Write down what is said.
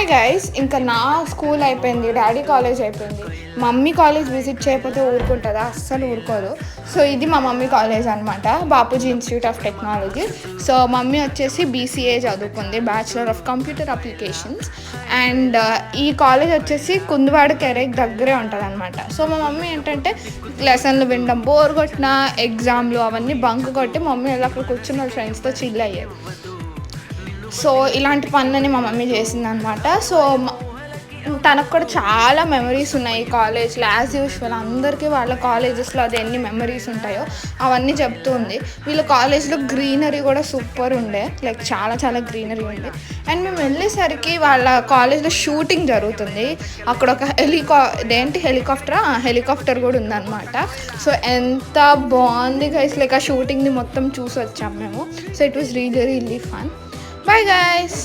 Hi guys, ఇంకా నా school అయిపోయింది, డాడీ కాలేజ్ అయిపోయింది. మమ్మీ కాలేజ్ విజిట్ చేయకపోతే ఊరుకుంటుందా? అస్సలు ఊరుకోదు. సో ఇది మా మమ్మీ కాలేజ్ అనమాట, Bapuji institute of technology. So mummy వచ్చేసి BCA చదువుకుంది, bachelor of computer applications. And ఈ కాలేజ్ వచ్చేసి కుందువాడ కెరేక్ దగ్గరే ఉంటుంది అనమాట. సో మా మమ్మీ ఏంటంటే లెసన్లు వినడం బోర్ కొట్టిన, ఎగ్జామ్లు అవన్నీ బంక్ కొట్టి మమ్మీ వెళ్ళి అక్కడ కూర్చున్న ఫ్రెండ్స్తో చిల్ అయ్యేది. సో ఇలాంటి పనులని మా మమ్మీ చేసిందనమాట. సో తనకు కూడా చాలా మెమరీస్ ఉన్నాయి కాలేజ్లో. యాజ్ యూజువల్ అందరికీ వాళ్ళ కాలేజెస్లో అది ఎన్ని మెమరీస్ ఉంటాయో అవన్నీ చెప్తూ ఉంది. వీళ్ళ కాలేజ్లో గ్రీనరీ కూడా సూపర్ ఉండే, లైక్ చాలా చాలా గ్రీనరీ ఉండే. అండ్ మేము వెళ్ళేసరికి వాళ్ళ కాలేజ్లో షూటింగ్ జరుగుతుంది. అక్కడ ఒక హెలికాప్టర్ కూడా ఉందన్నమాట. సో ఎంత బాగుంది గైస్, లైక్ ఆ షూటింగ్ని మొత్తం చూసి వచ్చాము మేము. So it was really fun. Bye guys!